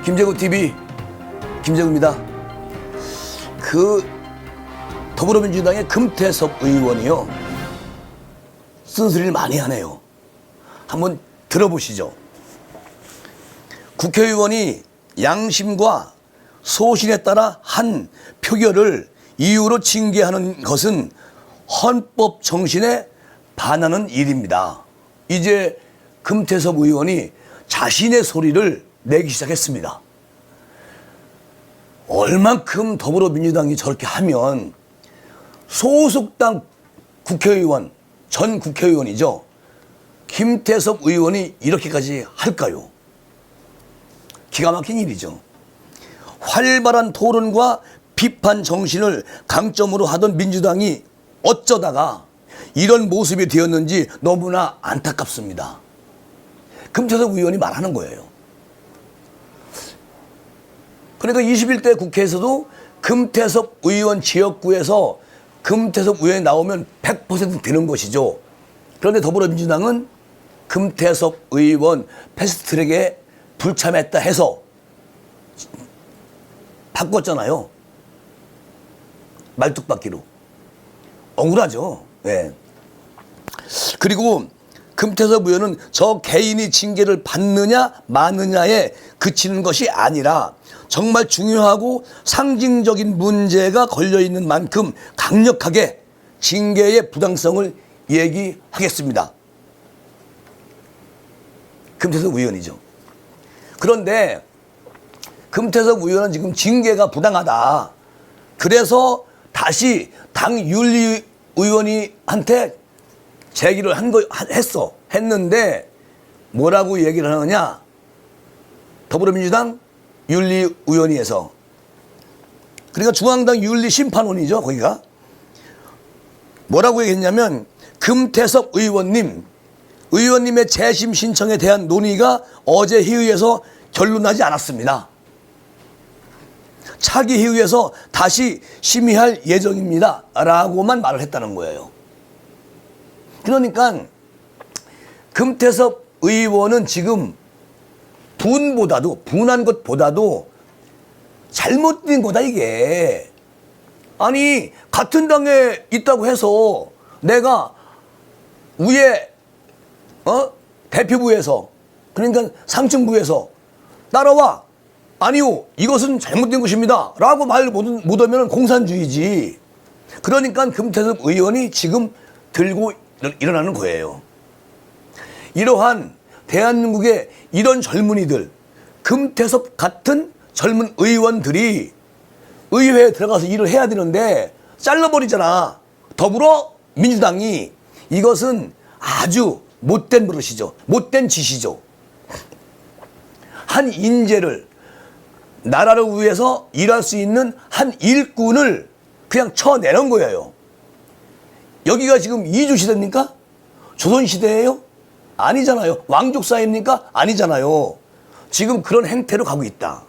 김재구TV 김재구입니다. 더불어민주당의 금태섭 의원이요, 쓴소리를 많이 하네요. 한번 들어보시죠. 국회의원이 양심과 소신에 따라 한 표결을 이유로 징계하는 것은 헌법 정신에 반하는 일입니다. 이제 금태섭 의원이 자신의 소리를 내기 시작했습니다. 얼만큼 더불어민주당이 저렇게 하면 소속당 국회의원, 전 국회의원이죠, 김태섭 의원이 이렇게까지 할까요? 기가 막힌 일이죠. 활발한 토론과 비판 정신을 강점으로 하던 민주당이 어쩌다가 이런 모습이 되었는지 너무나 안타깝습니다. 금태섭 의원이 말하는 거예요. 그러니까 21대 국회에서도 금태섭 의원 지역구에서 금태섭 의원이 나오면 100% 되는 것이죠. 그런데 더불어민주당은 금태섭 의원 패스트트랙에 불참했다 해서 바꿨잖아요. 말뚝박기로. 억울하죠. 네. 그리고 금태섭 의원은 저 개인이 징계를 받느냐 마느냐에 그치는 것이 아니라 정말 중요하고 상징적인 문제가 걸려있는 만큼 강력하게 징계의 부당성을 얘기하겠습니다. 금태섭 의원이죠. 그런데 금태섭 의원은 지금 징계가 부당하다, 그래서 다시 당 윤리의원이한테 제기를 했는데 뭐라고 얘기를 하느냐, 더불어민주당 윤리위원회에서, 그러니까 중앙당 윤리심판원이죠, 거기가 뭐라고 얘기했냐면, 금태섭 의원님의 재심 신청에 대한 논의가 어제 회의에서 결론나지 않았습니다. 차기 회의에서 다시 심의할 예정입니다 라고만 말을 했다는 거예요. 그러니까 금태섭 의원은 지금 분한 것보다도 잘못된 거다, 이게. 아니, 같은 당에 있다고 해서 내가 위에 대표부에서, 그러니까 상층부에서 따라와, 아니요, 이것은 잘못된 것입니다 라고 말 못하면 공산주의지. 그러니까 금태섭 의원이 지금 들고 일어나는 거예요. 이러한 대한민국의 이런 젊은이들, 금태섭 같은 젊은 의원들이 의회에 들어가서 일을 해야 되는데 잘라버리잖아, 더불어민주당이. 이것은 아주 못된 버릇이죠. 못된 짓이죠. 한 인재를, 나라를 위해서 일할 수 있는 한 일꾼을 그냥 쳐내는 거예요. 여기가 지금 이주시대입니까? 조선시대예요? 아니잖아요. 왕족사입니까? 아니잖아요. 지금 그런 행태로 가고 있다.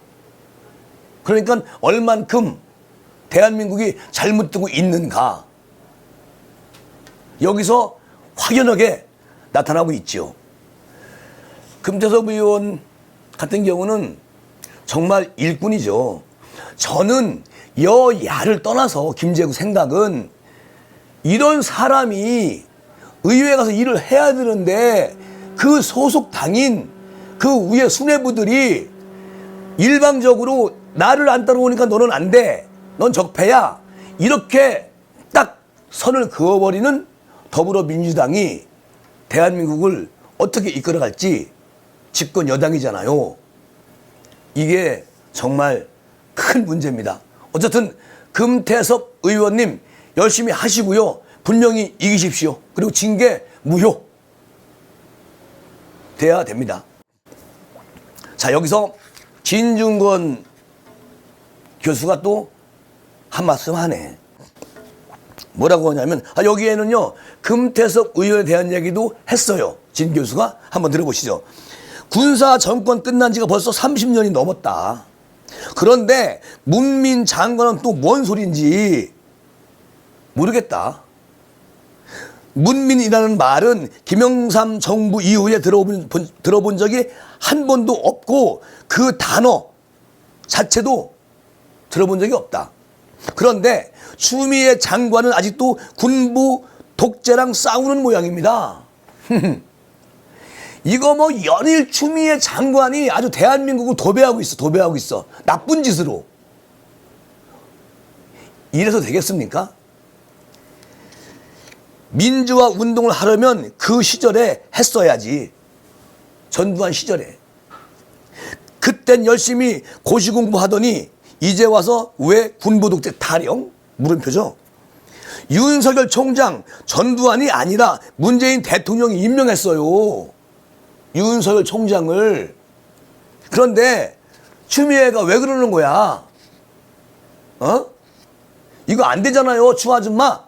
그러니까 얼만큼 대한민국이 잘못되고 있는가, 여기서 확연하게 나타나고 있죠. 금태섭 의원 같은 경우는 정말 일꾼이죠. 저는 여야를 떠나서 김재구 생각은, 이런 사람이 의회에 가서 일을 해야 되는데 그 소속 당인 그 위에 수뇌부들이 일방적으로 나를 안 따라오니까 너는 안 돼, 넌 적폐야, 이렇게 딱 선을 그어버리는 더불어민주당이 대한민국을 어떻게 이끌어갈지, 집권 여당이잖아요. 이게 정말 큰 문제입니다. 어쨌든 금태섭 의원님 열심히 하시고요, 분명히 이기십시오. 그리고 징계 무효 돼야 됩니다. 자, 여기서 진중권 교수가 또 한 말씀 하네. 뭐라고 하냐면, 여기에는요 금태섭 의원에 대한 얘기도 했어요. 진 교수가. 한번 들어보시죠. 군사 정권 끝난 지가 벌써 30년이 넘었다. 그런데 문민 장관은 또 뭔 소린지 모르겠다. 문민이라는 말은 김영삼 정부 이후에 들어본 적이 한 번도 없고, 그 단어, 자체도 들어본 적이 없다. 그런데 추미애 장관은 아직도 군부 독재랑 싸우는 모양입니다. 이거 뭐 연일 추미애 장관이 아주 대한민국을 도배하고 있어. 나쁜 짓으로. 이래서 되겠습니까? 민주화 운동을 하려면 그 시절에 했어야지. 전두환 시절에. 그땐 열심히 고시 공부하더니 이제 와서 왜 군부 독재 타령? 물음표죠. 윤석열 총장 전두환이 아니라 문재인 대통령이 임명했어요. 윤석열 총장을. 그런데 추미애가 왜 그러는 거야? 이거 안 되잖아요, 추 아줌마.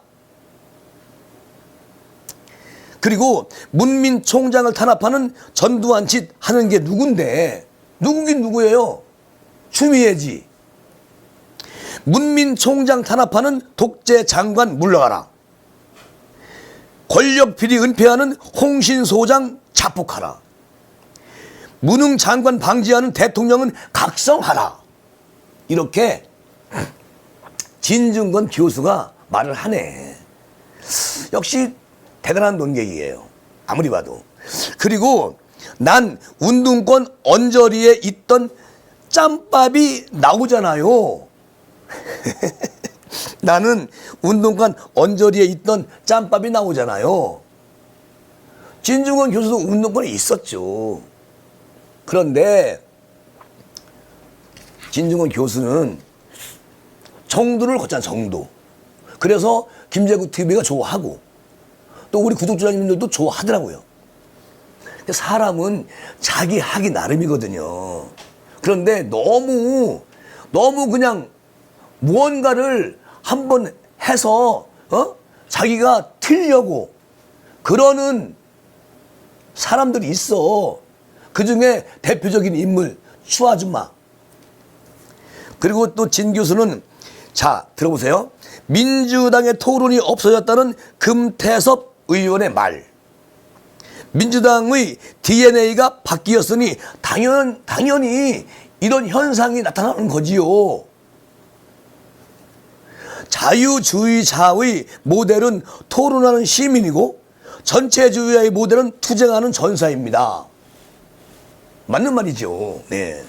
그리고 문민 총장을 탄압하는 전두환 짓 하는 게 누군데? 누구긴 누구예요? 추미애지. 문민 총장 탄압하는 독재 장관 물러가라. 권력 비리 은폐하는 홍신 소장 자폭하라. 무능 장관 방지하는 대통령은 각성하라. 이렇게 진중권 교수가 말을 하네. 역시 대단한 논객이에요. 아무리 봐도. 그리고 난 운동권 언저리에 있던 짬밥이 나오잖아요. 나는 운동권 언저리에 있던 짬밥이 나오잖아요. 진중권 교수도 운동권에 있었죠. 그런데 진중권 교수는 정도를 걷잖아, 정도. 그래서 김재국 TV가 좋아하고 또 우리 구독자님들도 좋아하더라고요. 사람은 자기 하기 나름이거든요. 그런데 너무 그냥 무언가를 한번 해서 자기가 틀려고 그러는 사람들이 있어. 그중에 대표적인 인물 추 아줌마. 그리고 또 진 교수는 자 들어보세요. 민주당의 토론이 없어졌다는 금태섭 의원의 말. 민주당의 DNA가 바뀌었으니 당연히 이런 현상이 나타나는 거지요. 자유주의자의 모델은 토론하는 시민이고 전체주의자의 모델은 투쟁하는 전사입니다. 맞는 말이죠. 네.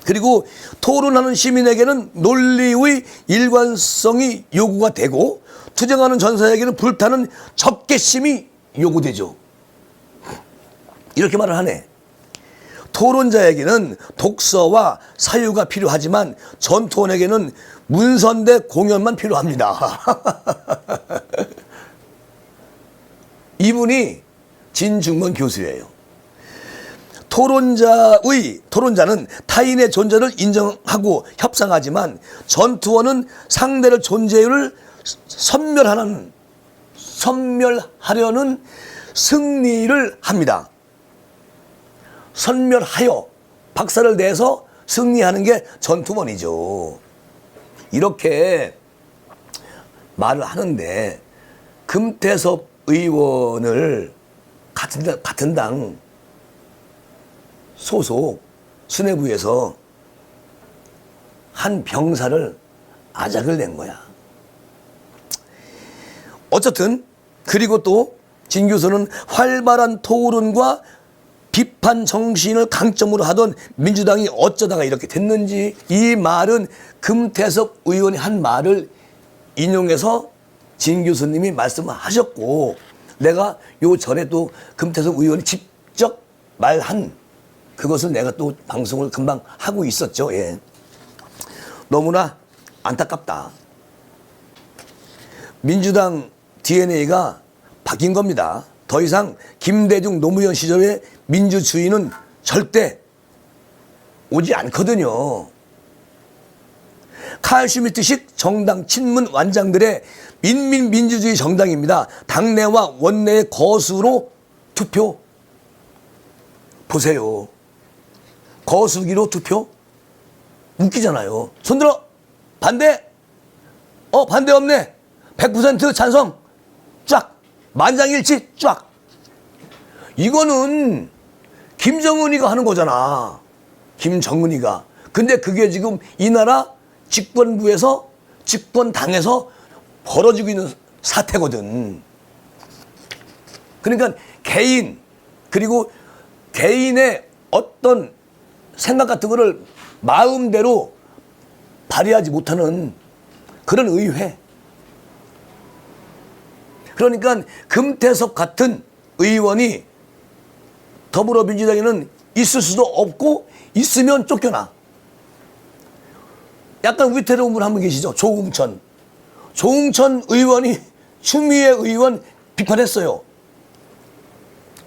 그리고 토론하는 시민에게는 논리의 일관성이 요구가 되고 투쟁하는 전사에게는 불타는 적개심이 요구되죠. 이렇게 말을 하네. 토론자에게는 독서와 사유가 필요하지만 전투원에게는 문선대 공연만 필요합니다. 이분이 진중권 교수예요. 토론자는 타인의 존재를 인정하고 협상하지만 전투원은 상대를 존재를 섬멸하려는 승리를 합니다. 선멸하여 박살을 내서 승리하는 게 전투원이죠. 이렇게 말을 하는데 금태섭 의원을 같은 당 소속 수뇌부에서 한 병사를 아작을 낸 거야. 어쨌든 그리고 또 진 교수는 활발한 토론과 비판 정신을 강점으로 하던 민주당이 어쩌다가 이렇게 됐는지, 이 말은 금태섭 의원이 한 말을 인용해서 진 교수님이 말씀하셨고, 내가 요 전에 또 금태섭 의원이 직접 말한 그것을 내가 또 방송을 금방 하고 있었죠. 예. 너무나 안타깝다. 민주당 DNA가 바뀐 겁니다. 더 이상 김대중 노무현 시절의 민주주의는 절대 오지 않거든요. 칼 슈미트식 정당 친문 완장들의 민주주의 정당입니다. 당내와 원내의 거수로 투표 보세요. 거수기로 투표? 웃기잖아요. 손들어! 반대? 반대 없네. 100% 찬성. 쫙. 만장일치 쫙. 이거는 김정은이가 하는 거잖아. 김정은이가. 근데 그게 지금 이 나라 집권부에서 집권당에서 벌어지고 있는 사태거든. 그러니까 개인 그리고 개인의 어떤 생각 같은 거를 마음대로 발휘하지 못하는 그런 의회. 그러니까 금태섭 같은 의원이 더불어민주당에는 있을 수도 없고 있으면 쫓겨나. 약간 위태로운 분 한 분 계시죠? 조웅천. 조웅천 의원이 추미애 의원 비판했어요.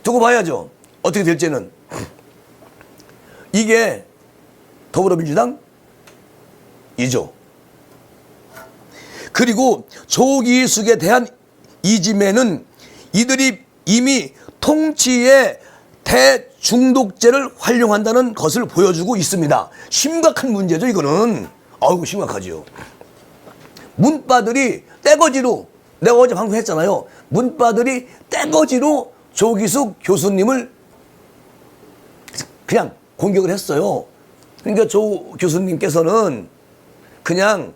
두고 봐야죠. 어떻게 될지는. 이게 더불어민주당 2조. 그리고 조기숙에 대한 이짐에는 이들이 이미 통치의 대중독제를 활용한다는 것을 보여주고 있습니다. 심각한 문제죠, 이거는. 아이고, 심각하죠. 문바들이 떼거지로, 내가 어제 방송했잖아요. 문바들이 떼거지로 조기숙 교수님을 그냥 공격을 했어요. 그러니까 조 교수님께서는 그냥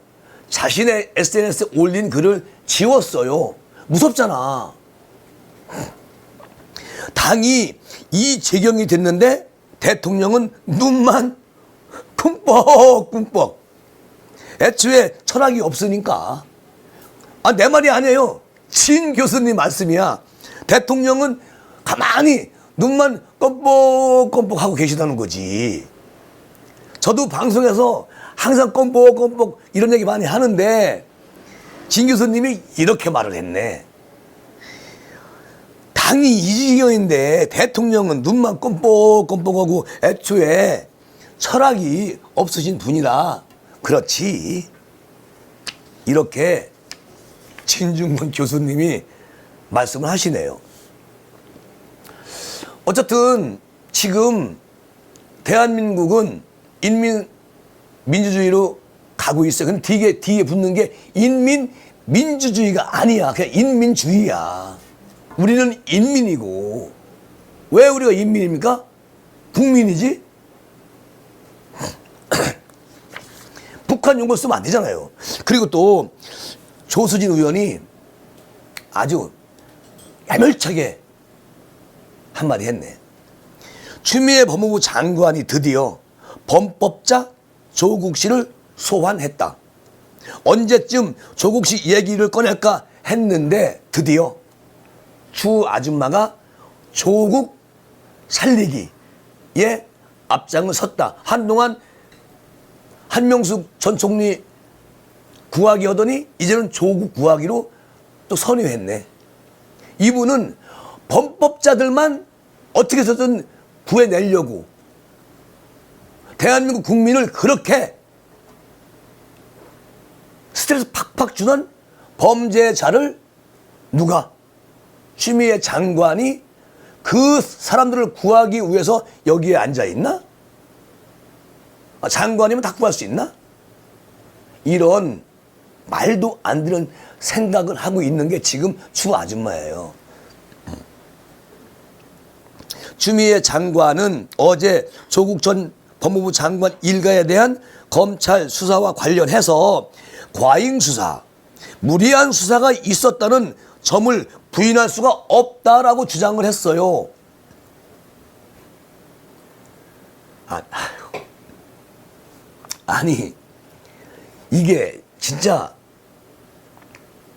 자신의 SNS에 올린 글을 지웠어요. 무섭잖아. 당이 이 재경이 됐는데 대통령은 눈만 꿈뻑꿈뻑. 애초에 철학이 없으니까. 내 말이 아니에요. 진 교수님 말씀이야. 대통령은 가만히 눈만 껌뻑껌뻑 하고 계시다는 거지. 저도 방송에서 항상 껌뻑껌뻑 이런 얘기 많이 하는데 진 교수님이 이렇게 말을 했네. 당이 이지경인데 대통령은 눈만 껌뻑껌뻑하고 애초에 철학이 없으신 분이라 그렇지. 이렇게 진중권 교수님이 말씀을 하시네요. 어쨌든 지금 대한민국은 민주주의로 가고 있어요. 근데 뒤에 붙는 게 민주주의가 아니야. 그냥 인민주의야. 우리는 인민이고. 왜 우리가 인민입니까? 국민이지? 북한 용어 쓰면 안 되잖아요. 그리고 또 조수진 의원이 아주 야멸차게 한마디 했네. 추미애 법무부 장관이 드디어 범법자 조국 씨를 소환했다. 언제쯤 조국 씨 얘기를 꺼낼까 했는데 드디어 추 아줌마가 조국 살리기에 앞장을 섰다. 한동안 한명숙 전 총리 구하기 하더니 이제는 조국 구하기로 또 선회했네. 이분은 범법자들만 어떻게 해서든 구해내려고 대한민국 국민을 그렇게 스트레스 팍팍 주는 범죄자를 누가? 추미애 장관이 그 사람들을 구하기 위해서 여기에 앉아있나? 장관이면 다 구할 수 있나? 이런 말도 안 되는 생각을 하고 있는 게 지금 추 아줌마예요. 추미애 장관은 어제 조국 전 법무부 장관 일가에 대한 검찰 수사와 관련해서 과잉 수사, 무리한 수사가 있었다는 점을 부인할 수가 없다라고 주장을 했어요. 아니 이게 진짜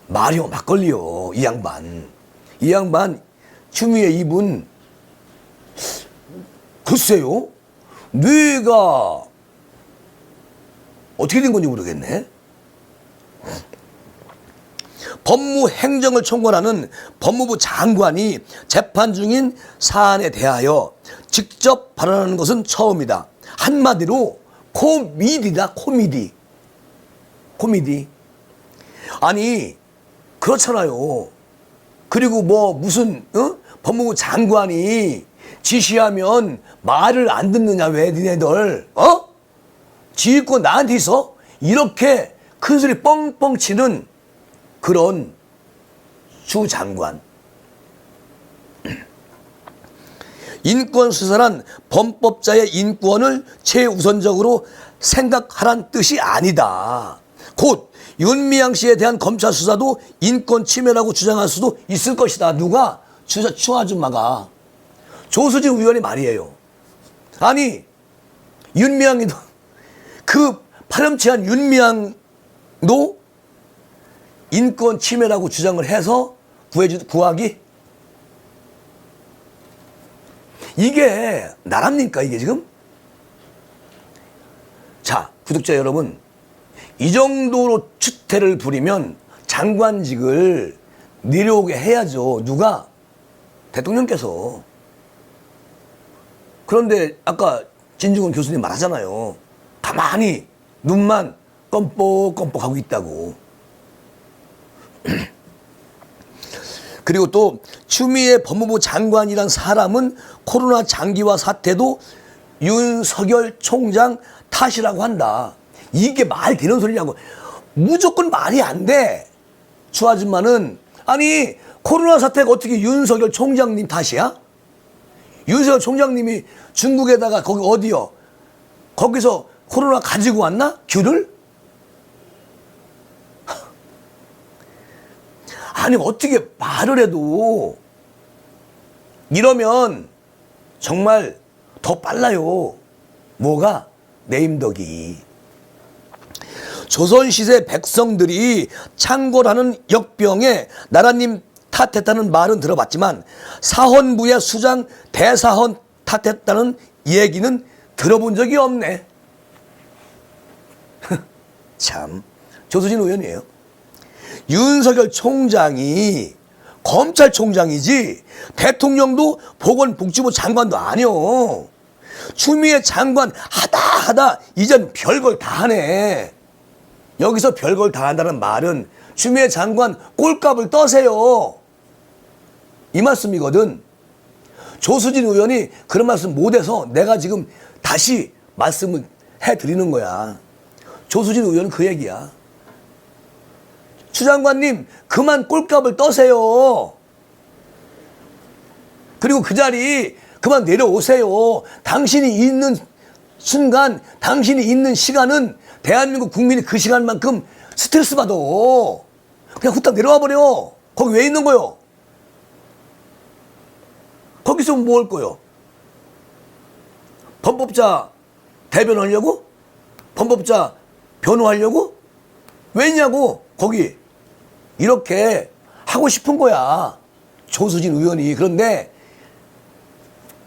말이요 막걸리요. 이 양반 추미애 이분 글쎄요 뇌가 어떻게 된 건지 모르겠네. 법무행정을 총괄하는 법무부 장관이 재판 중인 사안에 대하여 직접 발언하는 것은 처음이다. 한마디로 코미디다. 코미디. 아니 그렇잖아요. 그리고 뭐 무슨 법무부 장관이 지시하면 말을 안 듣느냐. 왜 니네들 지휘권 나한테 있어? 이렇게 큰 소리 뻥뻥 치는 그런 주 장관. 인권수사란 범법자의 인권을 최우선적으로 생각하란 뜻이 아니다. 곧 윤미향 씨에 대한 검찰 수사도 인권 침해라고 주장할 수도 있을 것이다. 누가? 추 아줌마가. 조수진 의원이 말이에요. 아니 윤미향이도 그 파렴치한 윤미향도 인권 침해라고 주장을 해서 구하기? 이게 나랍니까 이게 지금? 자, 구독자 여러분, 이 정도로 추태를 부리면 장관직을 내려오게 해야죠. 누가? 대통령께서. 그런데 아까 진중권 교수님 말하잖아요. 가만히 눈만 껌뻑껌뻑하고 있다고. 그리고 또 추미애 법무부 장관이란 사람은 코로나 장기화 사태도 윤석열 총장 탓이라고 한다. 이게 말 되는 소리냐고. 무조건 말이 안 돼. 추 아줌마는. 아니 코로나 사태가 어떻게 윤석열 총장님 탓이야? 윤석열 총장님이 중국에다가 거기 어디요? 거기서 코로나 가지고 왔나? 귤을? 아니 어떻게 말을 해도 이러면 정말 더 빨라요. 뭐가? 내임덕이. 조선시대 백성들이 창궐하는 역병에 나라님 탓했다는 말은 들어봤지만 사헌부의 수장 대사헌 탓했다는 얘기는 들어본 적이 없네. 참, 조수진 의원이에요. 윤석열 총장이 검찰총장이지 대통령도 보건복지부 장관도 아니요. 추미애 장관 하다 이젠 별걸 다 하네. 여기서 별걸 다 한다는 말은 추미애 장관 꼴값을 떠세요. 이 말씀이거든. 조수진 의원이 그런 말씀 못해서 내가 지금 다시 말씀을 해드리는 거야. 조수진 의원은 그 얘기야. 추 장관님 그만 꼴값을 떠세요. 그리고 그 자리 그만 내려오세요. 당신이 있는 순간, 당신이 있는 시간은 대한민국 국민이 그 시간만큼 스트레스 받아. 그냥 후딱 내려와 버려. 거기 왜 있는 거요? 거기서 뭐 할 거요? 범법자 대변하려고? 범법자 변호하려고? 왜냐고 거기 이렇게 하고 싶은 거야. 조수진 의원이. 그런데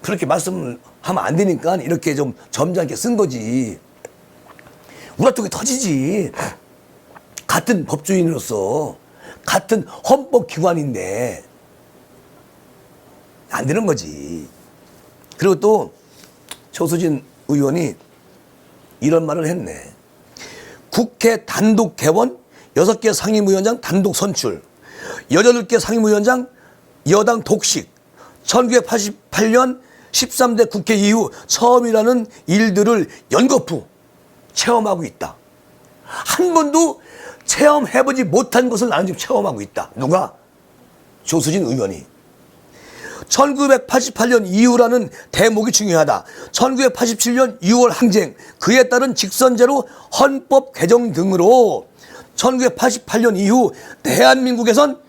그렇게 말씀을 하면 안 되니까 이렇게 좀 점잖게 쓴 거지. 우리 쪽에 터지지. 같은 법조인으로서 같은 헌법기관인데 안 되는 거지. 그리고 또 조수진 의원이 이런 말을 했네. 국회 단독 개원, 6개 상임위원장 단독 선출, 18개 상임위원장 여당 독식, 1988년 13대 국회 이후 처음이라는 일들을 연거푸 체험하고 있다. 한 번도 체험해보지 못한 것을 나는 지금 체험하고 있다. 누가? 조수진 의원이. 1988년 이후라는 대목이 중요하다. 1987년 6월 항쟁, 그에 따른 직선제로 헌법 개정 등으로 1988년 이후 대한민국에선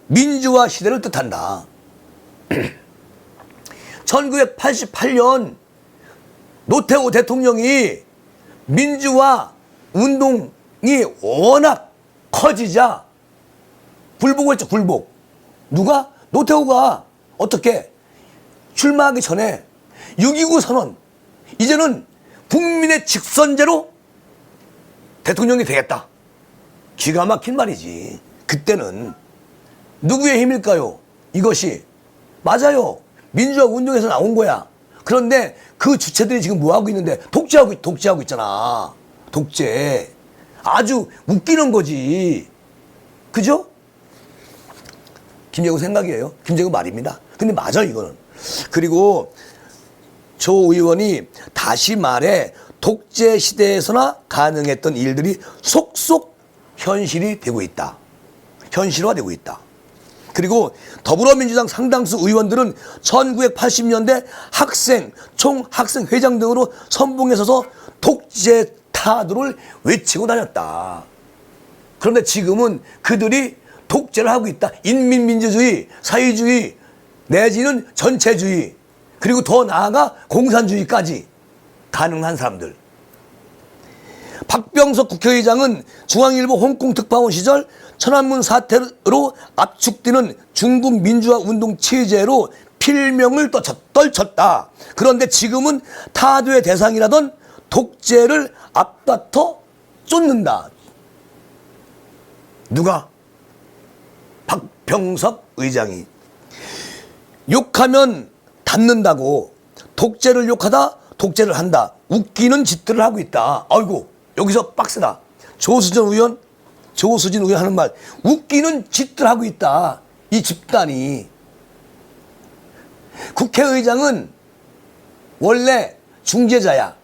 민주화 시대를 뜻한다. 1988년 노태우 대통령이 민주화 운동이 워낙 커지자 굴복을 했죠. 굴복. 누가? 노태우가. 어떻게? 출마하기 전에 6.29 선언. 이제는 국민의 직선제로 대통령이 되겠다. 기가 막힌 말이지. 그때는 누구의 힘일까요? 이것이. 맞아요. 민주화 운동에서 나온 거야. 그런데 그 주체들이 지금 뭐하고 있는데 독재하고 있잖아. 독재. 아주 웃기는 거지. 그죠? 김재구 생각이에요. 김재구 말입니다. 근데 맞아 이거는. 그리고 조 의원이 다시 말해 독재 시대에서나 가능했던 일들이 속속 현실이 되고 있다. 현실화되고 있다. 그리고 더불어민주당 상당수 의원들은 1980년대 학생, 총학생회장 등으로 선봉에 서서 독재 타도를 외치고 다녔다. 그런데 지금은 그들이 독재를 하고 있다. 인민민주주의, 사회주의, 내지는 전체주의, 그리고 더 나아가 공산주의까지 가능한 사람들. 박병석 국회의장은 중앙일보 홍콩 특파원 시절 천안문 사태로 압축되는 중국 민주화 운동 체제로 필명을 떨쳤다. 그런데 지금은 타도의 대상이라던 독재를 앞다퉈 쫓는다. 누가? 박병석 의장이. 욕하면 닫는다고, 독재를 욕하다 독재를 한다. 웃기는 짓들을 하고 있다. 아이고, 여기서 빡세다. 조수진 의원 하는 말, 웃기는 짓들 하고 있다. 이 집단이. 국회의장은 원래 중재자야.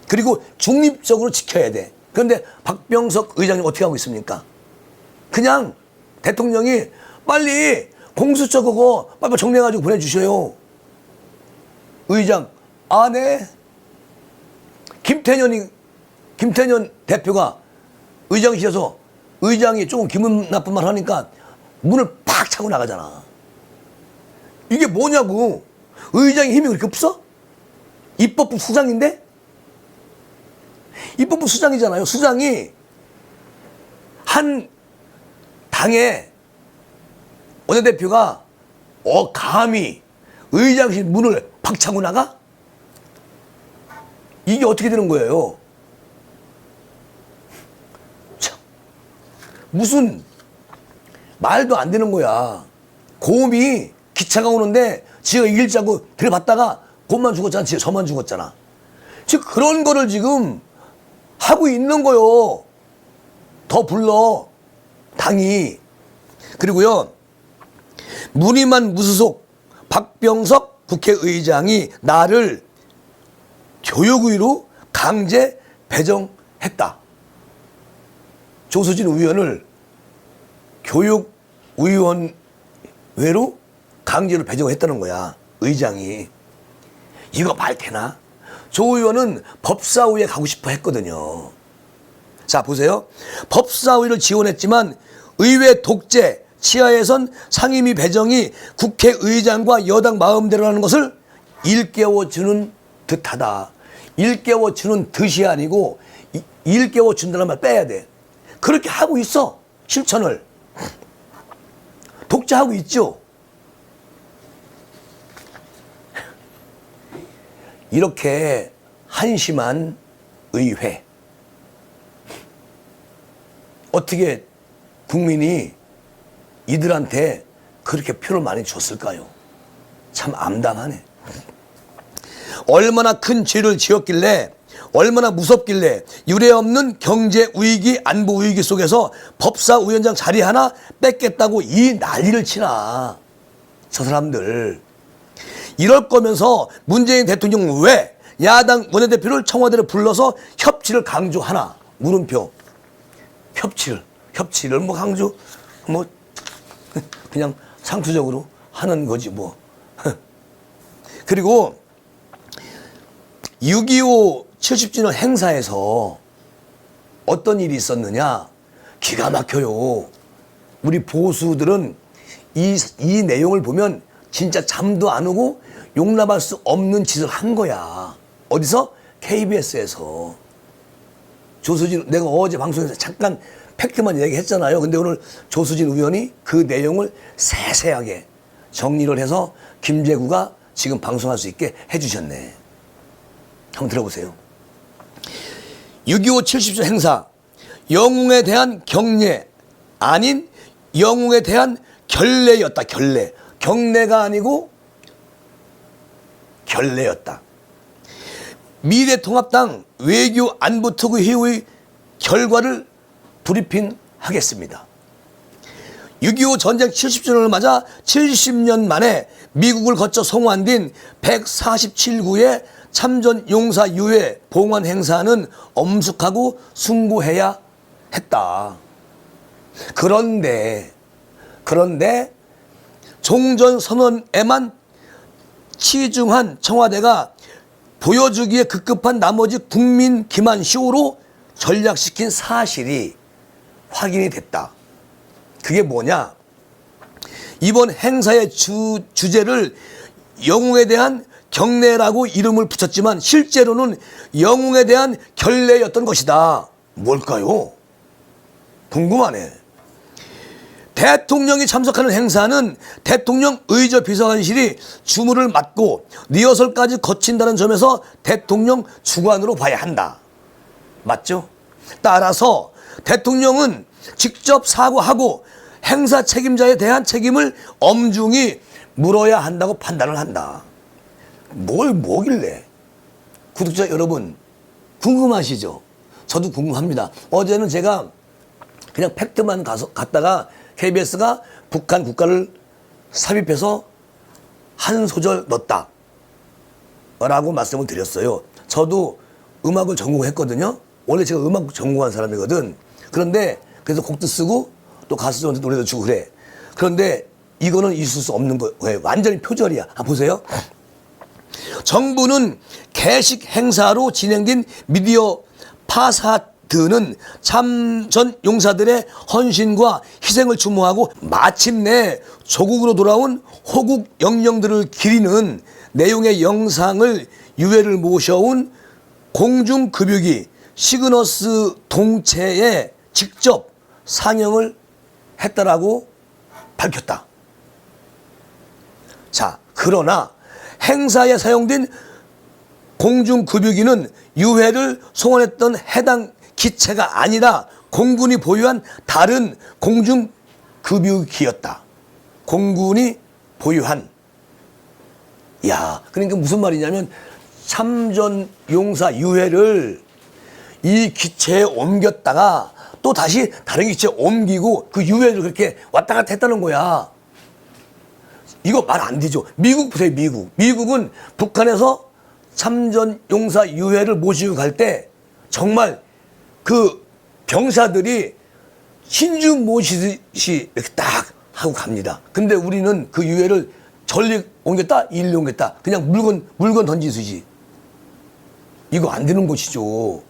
그리고 중립적으로 지켜야 돼. 그런데 박병석 의장이 어떻게 하고 있습니까? 그냥 대통령이 빨리 공수처 그거 빨리 정리해가지고 보내주셔요. 의장, 네. 김태년 대표가 의장실에서 의장이 조금 기분 나쁜 말 하니까 문을 팍 차고 나가잖아. 이게 뭐냐고. 의장의 힘이 그렇게 없어? 입법부 수장인데? 입법부 수장이잖아요. 수장이 한 당의 원내대표가 감히 의장실 문을 팍 차고 나가? 이게 어떻게 되는 거예요? 참, 무슨 말도 안 되는 거야. 곰이 기차가 오는데 지가 이길자고 들여봤다가 곰만 죽었잖아. 지가 저만 죽었잖아. 즉 그런 거를 지금 하고 있는 거요. 더 불러 당이. 그리고요, 무늬만 무소속 박병석 국회의장이 나를 교육의로 강제 배정했다. 조수진 의원을 교육의원회로 강제로 배정했다는 거야, 의장이. 이거 말 되나? 조 의원은 법사위에 가고 싶어 했거든요. 자, 보세요. 법사위를 지원했지만 의회 독재, 치하에선 상임위 배정이 국회의장과 여당 마음대로라는 것을 일깨워주는 듯하다. 일깨워주는 듯이 아니고 일깨워준다는 말 빼야 돼. 그렇게 하고 있어. 실천을. 독재하고 있죠. 이렇게 한심한 의회. 어떻게 국민이 이들한테 그렇게 표를 많이 줬을까요? 참 암담하네. 얼마나 큰 죄를 지었길래, 얼마나 무섭길래 유례없는 경제 위기, 안보 위기 속에서 법사위원장 자리 하나 뺏겠다고 이 난리를 치나. 저 사람들. 이럴 거면서 문재인 대통령 왜 야당 원내대표를 청와대로 불러서 협치를 강조하나? 물음표. 협치를 뭐 강조, 뭐 그냥 상투적으로 하는 거지 뭐. 그리고 6.25 70주년 행사에서 어떤 일이 있었느냐? 기가 막혀요. 우리 보수들은 이 내용을 보면 진짜 잠도 안 오고 용납할 수 없는 짓을 한 거야. 어디서? KBS에서. 조수진, 내가 어제 방송에서 잠깐 팩트만 얘기했잖아요. 근데 오늘 조수진 의원이 그 내용을 세세하게 정리를 해서 김재구가 지금 방송할 수 있게 해주셨네. 한번 들어보세요. 6.25 70주년 행사, 영웅에 대한 경례 아닌 영웅에 대한 결례였다. 결례. 경례가 아니고 결례였다. 미래통합당 외교안보특위 회의 결과를 브리핑하겠습니다. 6.25 전쟁 70주년을 맞아 70년 만에 미국을 거쳐 송환된 147구의 참전 용사 유해 봉헌 행사는 엄숙하고 숭고해야 했다. 그런데 그런데 종전선언에만 치중한 청와대가 보여주기에 급급한 나머지 국민 기만 쇼로 전락시킨 사실이 확인이 됐다. 그게 뭐냐? 이번 행사의 주제를 영웅에 대한 경례라고 이름을 붙였지만 실제로는 영웅에 대한 결례였던 것이다. 뭘까요? 궁금하네. 대통령이 참석하는 행사는 대통령 의저 비서관실이 주무를 맡고 리허설까지 거친다는 점에서 대통령 주관으로 봐야 한다. 맞죠? 따라서 대통령은 직접 사과하고 행사 책임자에 대한 책임을 엄중히 물어야 한다고 판단을 한다. 뭐길래? 구독자 여러분 궁금하시죠? 저도 궁금합니다. 어제는 제가 그냥 팩트만 갔다가 KBS가 북한 국가를 삽입해서 한 소절 넣었다 라고 말씀을 드렸어요. 저도 음악을 전공했거든요. 원래 제가 음악 전공한 사람이거든. 그런데 그래서 곡도 쓰고 또 가수들한테 노래도 주고 그래. 그런데 이거는 있을 수 없는 거예요. 완전히 표절이야. 보세요. 정부는 개식 행사로 진행된 미디어 파사드는 참전 용사들의 헌신과 희생을 추모하고 마침내 조국으로 돌아온 호국 영령들을 기리는 내용의 영상을 유해를 모셔온 공중급유기 시그너스 동체에 직접 상영을 했다라고 밝혔다. 자, 그러나 행사에 사용된 공중급유기는 유해를 송환했던 해당 기체가 아니라 공군이 보유한 다른 공중급유기였다. 공군이 보유한. 야, 그러니까 무슨 말이냐면 참전 용사 유해를 이 기체에 옮겼다가 또 다시 다른 기체에 옮기고 그 유해를 그렇게 왔다 갔다 했다는 거야. 이거 말 안 되죠. 미국 보세요, 미국. 미국은 북한에서 참전 용사 유해를 모시고 갈 때 정말 그 병사들이 신주 모시듯이 이렇게 딱 하고 갑니다. 근데 우리는 그 유해를 전리 옮겼다, 일리 옮겼다. 그냥 물건 던지듯이. 이거 안 되는 것이죠.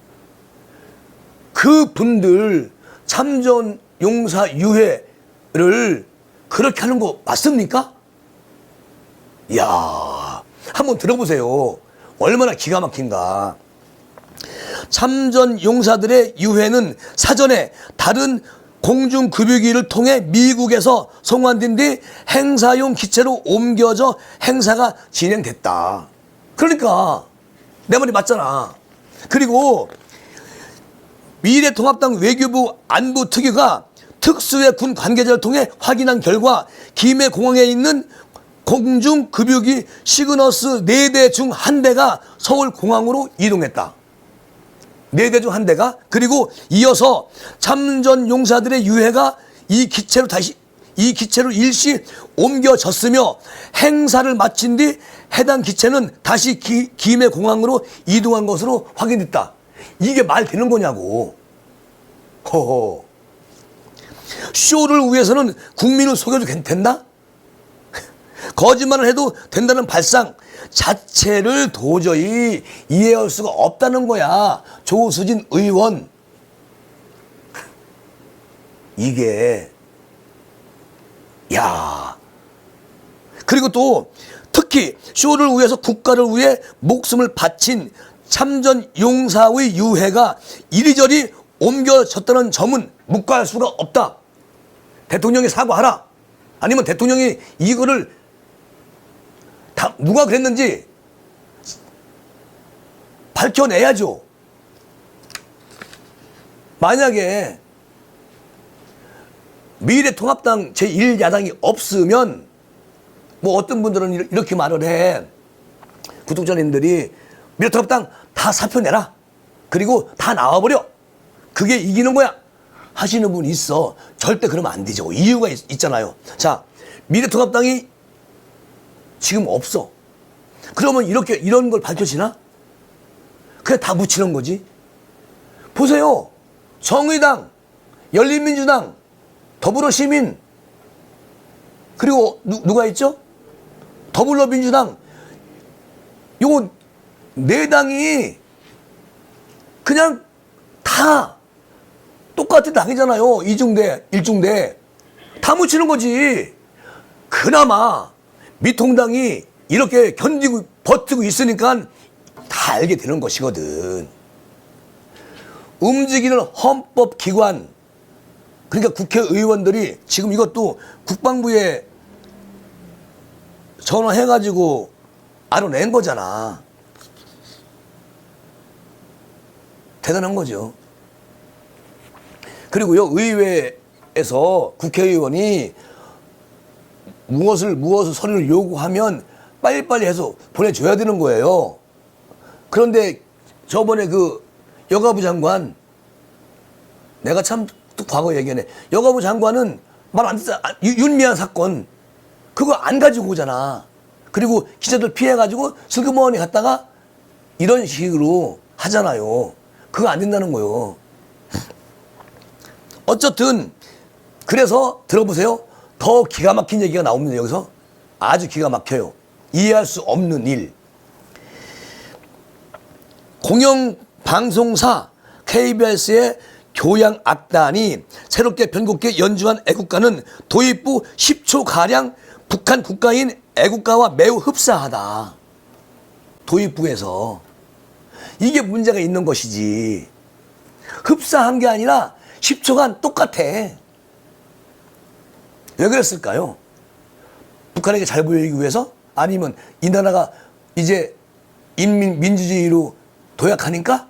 그 분들 참전 용사 유해를 그렇게 하는 거 맞습니까? 이야, 한번 들어보세요. 얼마나 기가 막힌가. 참전 용사들의 유해는 사전에 다른 공중급유기를 통해 미국에서 송환된 뒤 행사용 기체로 옮겨져 행사가 진행됐다. 그러니까 내 말이 맞잖아. 그리고 미래통합당 외교부 안보특위가 특수의 군 관계자를 통해 확인한 결과 김해공항에 있는 공중급유기 시그너스 4대 중 1대가 서울공항으로 이동했다. 4대 중 1대가. 그리고 이어서 참전 용사들의 유해가 이 기체로 일시 옮겨졌으며 행사를 마친 뒤 해당 기체는 다시 김해공항으로 이동한 것으로 확인됐다. 이게 말 되는 거냐고. 호호. 쇼를 위해서는 국민을 속여도 된다? 거짓말을 해도 된다는 발상 자체를 도저히 이해할 수가 없다는 거야. 조수진 의원. 이게, 야. 그리고 또 특히 쇼를 위해서 국가를 위해 목숨을 바친 참전 용사의 유해가 이리저리 옮겨졌다는 점은 묵과할 수가 없다. 대통령이 사과하라. 아니면 대통령이 이거를 다 누가 그랬는지 밝혀내야죠. 만약에 미래통합당 제1야당이 없으면 뭐 어떤 분들은 이렇게 말을 해. 구독자님들이 미래통합당 다 사표 내라. 그리고 다 나와버려. 그게 이기는 거야. 하시는 분이 있어. 절대 그러면 안 되죠. 이유가 있잖아요. 자, 미래통합당이 지금 없어. 그러면 이런 걸 밝혀지나? 그냥 다 묻히는 거지. 보세요. 정의당, 열린민주당, 더불어시민 그리고 누가 있죠? 더불어민주당. 요거 네 당이 그냥 다 똑같은 당이잖아요. 이중대, 일중대. 다 묻히는 거지. 그나마 미통당이 이렇게 견디고 버티고 있으니까 다 알게 되는 것이거든. 움직이는 헌법기관, 그러니까 국회의원들이 지금 이것도 국방부에 전화해가지고 알아낸 거잖아. 대단한 거죠. 그리고요, 의회에서 국회의원이 무엇을 서류를 요구하면 빨리빨리 해서 보내줘야 되는 거예요. 그런데 저번에 그 여가부 장관, 내가 참 또 과거 얘기하네. 여가부 장관은 말 안 듣자. 윤미향 사건 그거 안 가지고 오잖아. 그리고 기자들 피해가지고 슬그머니 갔다가 이런 식으로 하잖아요. 그거 안 된다는 거요. 어쨌든 그래서 들어보세요. 더 기가 막힌 얘기가 나옵니다. 여기서 아주 기가 막혀요. 이해할 수 없는 일. 공영방송사 KBS의 교양악단이 새롭게 변곡해 연주한 애국가는 도입부 10초가량 북한 국가인 애국가와 매우 흡사하다. 도입부에서. 이게 문제가 있는 것이지. 흡사한 게 아니라 10초간 똑같아. 왜 그랬을까요? 북한에게 잘 보이기 위해서? 아니면 이 나라가 이제 민주주의로 도약하니까?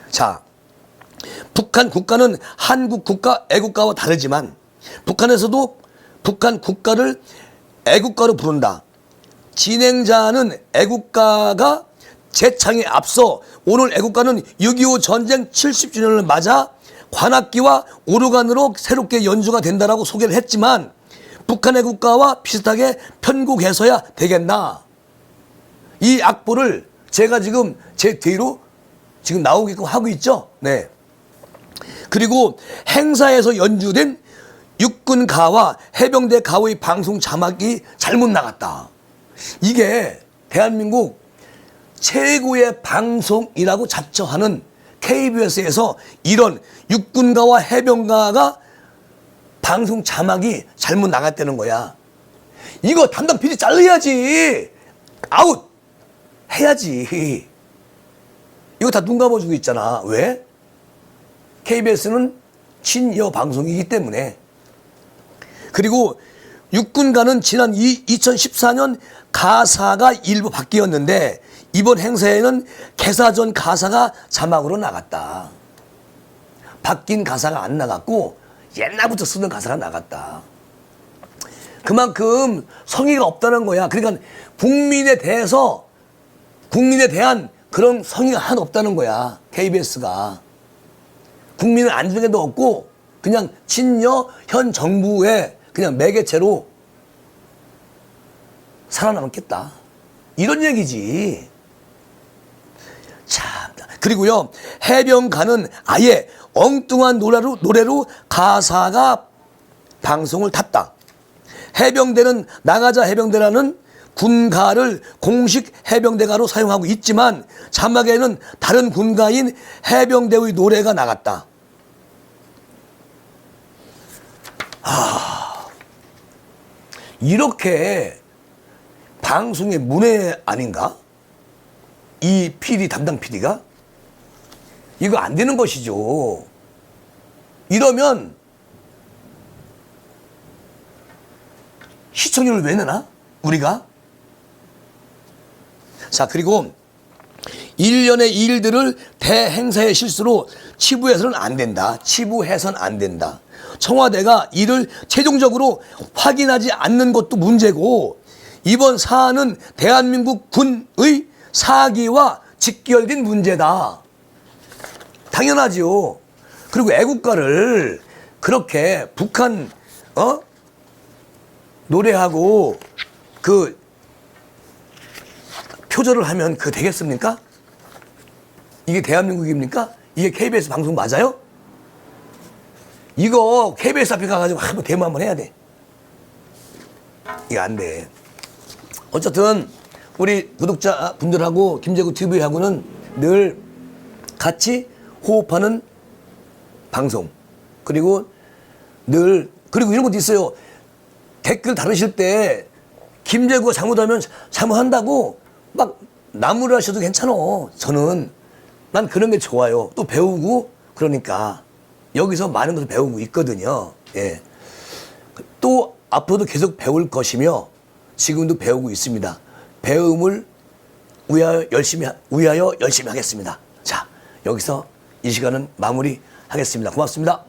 자, 북한 국가는 한국 국가 애국가와 다르지만 북한에서도 북한 국가를 애국가로 부른다. 진행자는 애국가가 재창에 앞서 오늘 애국가는 6.25 전쟁 70주년을 맞아 관악기와 오르간으로 새롭게 연주가 된다라고 소개를 했지만 북한 애국가와 비슷하게 편곡해서야 되겠나. 이 악보를 제가 지금 제 뒤로 지금 나오게끔 하고 있죠. 네. 그리고 행사에서 연주된 육군 가와 해병대 가의 방송 자막이 잘못 나갔다. 이게 대한민국 최고의 방송이라고 자처하는 KBS에서 이런 육군가와 해병가가 방송 자막이 잘못 나갔다는 거야. 이거 담당 PD 잘라야지. 아웃 해야지. 이거 다 눈 감아주고 있잖아. 왜? KBS는 친여 방송이기 때문에. 그리고 육군가는 지난 2014년 가사가 일부 바뀌었는데 이번 행사에는 개사전 가사가 자막으로 나갔다. 바뀐 가사가 안 나갔고 옛날부터 쓰던 가사가 나갔다. 그만큼 성의가 없다는 거야. 그러니까 국민에 대한 그런 성의가 하나 없다는 거야. KBS가. 국민을 안중에도 없고 그냥 친여 현 정부의 그냥 매개체로 살아남겠다. 이런 얘기지. 참. 그리고요, 해병가는 아예 엉뚱한 노래로 가사가 방송을 탔다. 해병대는 나가자 해병대라는 군가를 공식 해병대가로 사용하고 있지만 자막에는 다른 군가인 해병대의 노래가 나갔다. 이렇게 방송의 문외 아닌가? 이 PD 담당 PD가? 이거 안 되는 것이죠. 이러면 시청률을 왜 내나? 우리가? 자, 그리고 일련의 일들을 대행사의 실수로 치부해서는 안 된다. 치부해서는 안 된다. 청와대가 이를 최종적으로 확인하지 않는 것도 문제고 이번 사안은 대한민국 군의 사기와 직결된 문제다. 당연하지요. 그리고 애국가를 그렇게 북한 노래하고 그 표절을 하면 그거 되겠습니까? 이게 대한민국입니까? 이게 KBS 방송 맞아요? 이거 KBS 앞에 가가지고 한번 데모 한번 해야 돼. 이거 안 돼. 어쨌든 우리 구독자 분들하고 김재구 TV하고는 늘 같이 호흡하는 방송. 그리고 이런 것도 있어요. 댓글 다루실 때 김재구가 잘못하면 잘못한다고 막 나무를 하셔도 괜찮아. 난 그런 게 좋아요. 또 배우고 그러니까 여기서 많은 것을 배우고 있거든요. 예. 또 앞으로도 계속 배울 것이며 지금도 배우고 있습니다. 배움을 위하여 열심히 하겠습니다. 자, 여기서 이 시간은 마무리하겠습니다. 고맙습니다.